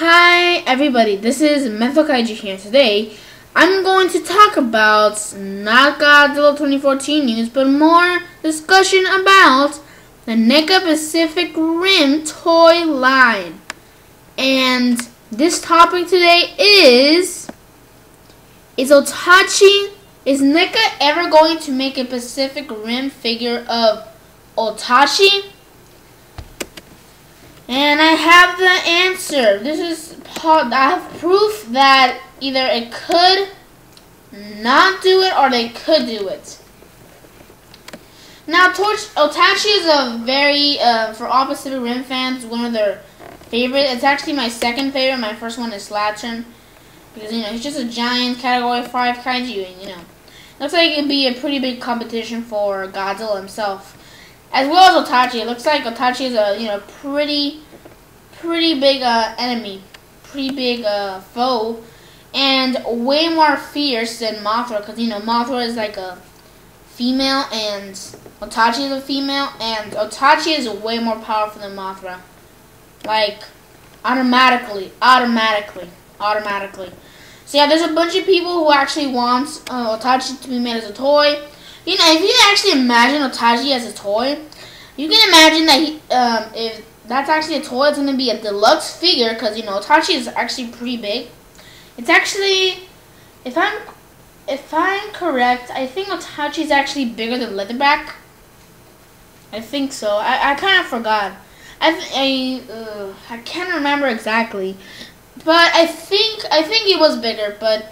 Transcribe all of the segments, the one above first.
Hi everybody, this is Kaiju here. Today, I'm going to talk about not Godzilla 2014 news, but more discussion about the NECA Pacific Rim toy line. And this topic today is Otachi, is NECA ever going to make a Pacific Rim figure of Otachi? And I have the answer. I have proof that either it could not do it or they could do it. Now, Otachi is a very, for all Pacific Rim fans, one of their favorite. It's actually my second favorite. My first one is Slattern. Because, he's just a giant Category 5 kaiju, and, looks like it could be a pretty big competition for Godzilla himself. As well as Otachi. It looks like Otachi is a, pretty big enemy. Pretty big foe. And way more fierce than Mothra. Because, Mothra is like a female and Otachi is a female. And Otachi is way more powerful than Mothra. Like, automatically. So yeah, there's a bunch of people who actually want Otachi to be made as a toy. If you can actually imagine Otachi as a toy, you can imagine that if that's actually a toy, it's going to be a deluxe figure because, Otachi is actually pretty big. It's actually, if I'm correct, I think Otachi is actually bigger than Leatherback. I think so. I kind of forgot. I can't remember exactly. But I think it was bigger, but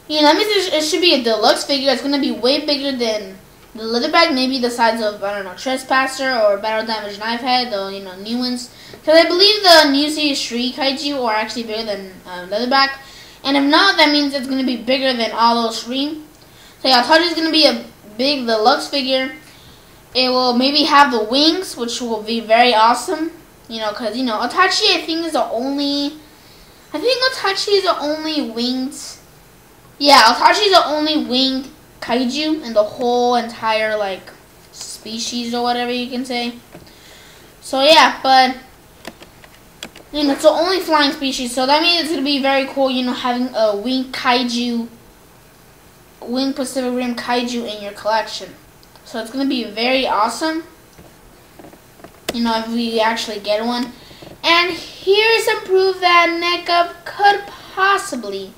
that means it should be a deluxe figure. It's gonna be way bigger than the Leatherback, maybe the size of, I don't know, Trespasser or Battle Damage Knifehead, the new ones. Because I believe the new Series 3 kaiju are actually bigger than Leatherback. And if not, that means it's gonna be bigger than all those three. So yeah, Otachi is gonna be a big deluxe figure. It will maybe have the wings, which will be very awesome. Because, Otachi, I think, is the only... Otachi is the only winged... Yeah, Otachi is the only winged kaiju in the whole entire, species or whatever you can say. So, yeah, but... it's the only flying species, so that means it's going to be very cool, having a winged kaiju... Winged Pacific Rim kaiju in your collection. So, it's going to be very awesome. If we actually get one. And here's some proof that NECA could possibly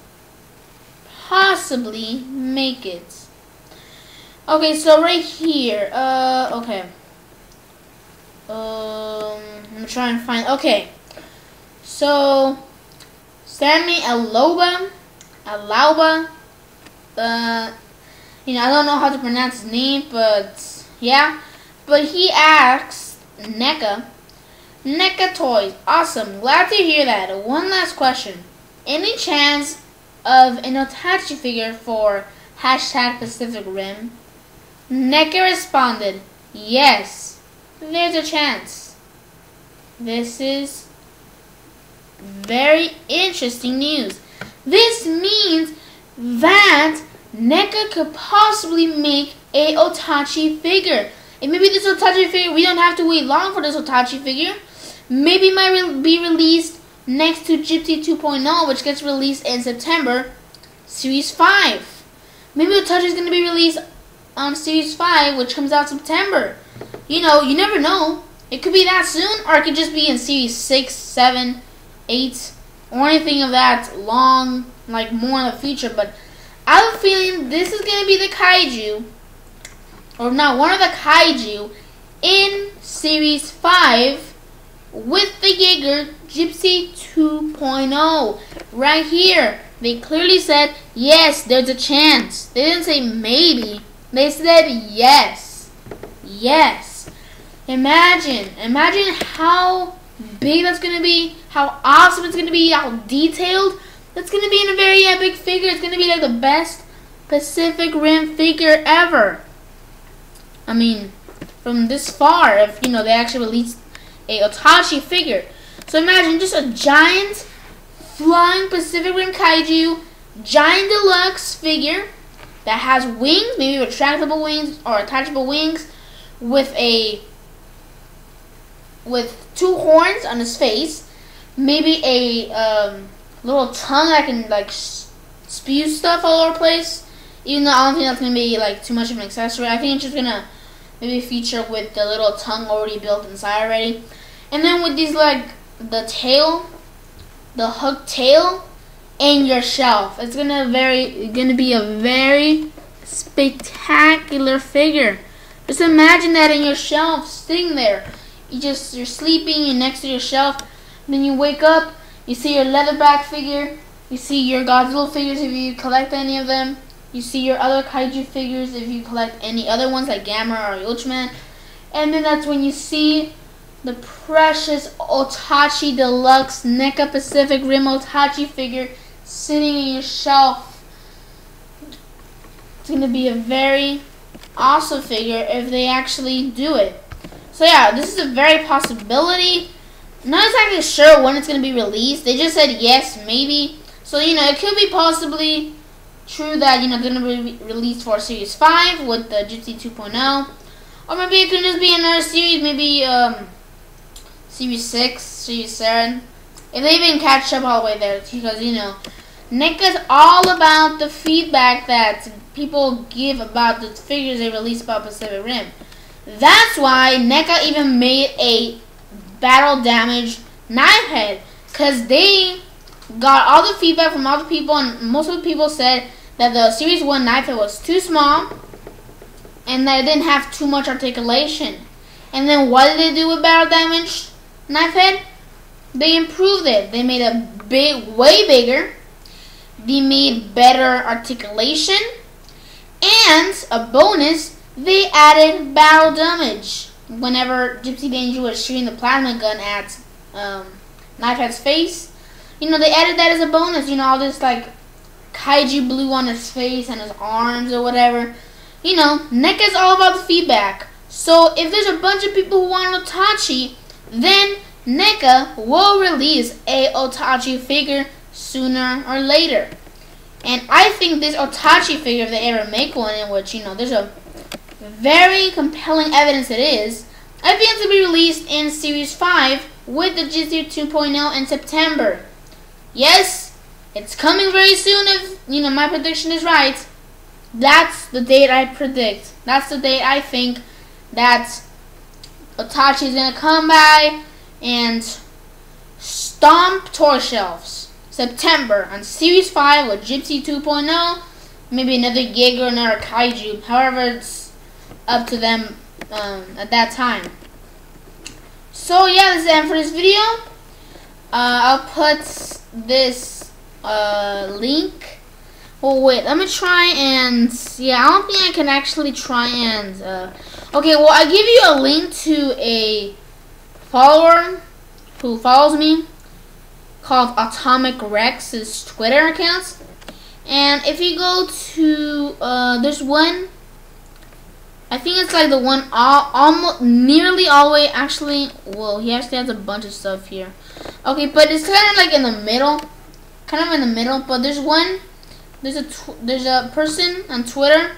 make it. Okay, so right here, okay. I'm trying to find, okay. So, Sammy Alauba, I don't know how to pronounce his name, but, yeah. But he asks, NECA toys, awesome, glad to hear that. One last question, any chance of an Otachi figure for #Pacific Rim? NECA responded, yes, there's a chance. This is very interesting news. This means that NECA could possibly make a Otachi figure. And maybe this Otachi figure, we don't have to wait long for this Otachi figure. Maybe it might be released next to Gypsy 2.0, which gets released in September, Series 5. Maybe Otachi is going to be released on Series 5, which comes out September. You never know. It could be that soon, or it could just be in Series 6, 7, 8, or anything of that long, more in the future. But I have a feeling this is going to be the kaiju, or not one of the kaiju in Series 5 with the Jaeger Gypsy 2.0. Right here. They clearly said, yes, there's a chance. They didn't say maybe. They said yes. Yes. Imagine how big that's going to be, how awesome it's going to be, how detailed. That's going to be in a very epic figure. It's going to be like the best Pacific Rim figure ever. From this far, if, they actually released a Otachi figure. So imagine just a giant flying Pacific Rim kaiju, giant deluxe figure that has wings, maybe retractable wings or attachable wings, with two horns on his face, maybe a little tongue that can like spew stuff all over the place. Even though I don't think that's gonna be like too much of an accessory. I think it's just gonna maybe feature with the little tongue already built inside already. And then with these like the tail, the hook tail, and your shelf, it's gonna be a very spectacular figure. Just imagine that in your shelf, sitting there. You're sleeping, you're next to your shelf, then you wake up, you see your leatherback figure, you see your Godzilla figures if you collect any of them, you see your other kaiju figures if you collect any other ones like Gamera or Ultraman, and then that's when you see the precious Otachi Deluxe NECA Pacific Rim Otachi figure sitting in your shelf. It's going to be a very awesome figure if they actually do it. So yeah, this is a very possibility. Not exactly sure when it's going to be released. They just said yes, maybe. So, you know, it could be possibly true that, you know, going to be released for Series 5 with the Gypsy 2.0. Or maybe it could just be another series, maybe Series 6, Series 7. If they even catch up all the way there, because, you know, NECA is all about the feedback that people give about the figures they release about Pacific Rim. That's why NECA even made a battle damage knife head, because they got all the feedback from all the people, and most of the people said that the Series 1 knife head was too small and that it didn't have too much articulation. And then what did they do with battle damage knife head? They improved it. They made a way bigger. They made better articulation, and a bonus, they added battle damage. Whenever Gypsy Danger was shooting the plasma gun at Knifehead's face, you know, they added that as a bonus. You know, all this like kaiju blue on his face and his arms or whatever. You know, NECA is all about the feedback. So if there's a bunch of people who want Otachi, then NECA will release a Otachi figure sooner or later. And I think this Otachi figure, if they ever make one, in which, you know, there's a very compelling evidence it is, I think it's to be released in Series 5 with the Gypsy 2.0 in September. Yes, it's coming very soon if, you know, my prediction is right. That's the date I predict. That's the date I think that Otachi is going to come by and stomp toy shelves. September on Series 5 with Gypsy 2.0, maybe another gig or another kaiju, however it's up to them at that time. So yeah, this is the end for this video. I'll put this link. Oh wait, let me try and, yeah, I don't think I can actually try and, okay, well, I give you a link to a follower who follows me, called Atomic Rex's Twitter accounts. And if you go to, there's one, I think it's like the one almost nearly all the way, actually, well, he actually has a bunch of stuff here. Okay, but it's kind of like in the middle, but there's one, there's a person on Twitter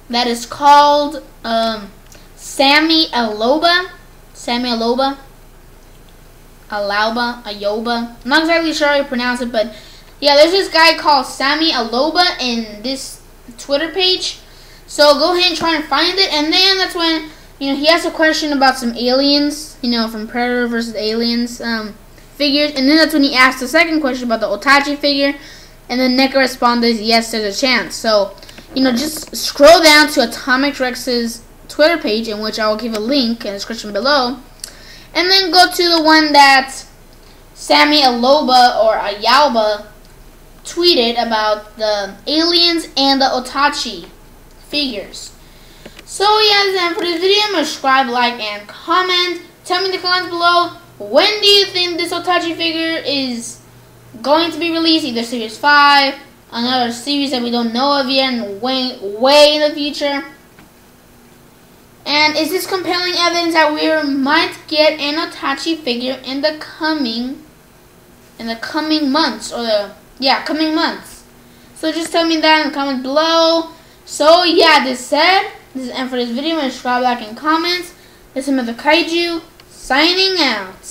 that is called Sammy Aloba. Ayoba. I'm not exactly sure how you pronounce it, but yeah, there's this guy called Sammy Aloba in this Twitter page. So go ahead and try and find it, and then that's when, you know, he asked a question about some aliens, you know, from Predator vs. Aliens figures, and then that's when he asked the second question about the Otachi figure, and then NECA responded, yes, there's a chance. So, you know, just scroll down to Atomic Rex's Twitter page, in which I will give a link in the description below. And then go to the one that Sammy Aloba or Ayalba tweeted about the aliens and the Otachi figures. So yeah, that's the end for this video. Subscribe, like, and comment. Tell me in the comments below, when do you think this Otachi figure is going to be released? Either Series 5, another series that we don't know of yet, and way in the future. And is this compelling evidence that we might get an Otachi figure in the coming months, or coming months? So just tell me that in the comments below. So yeah, this is the end for this video. Subscribe, like, and comment. This is Mother Kaiju signing out.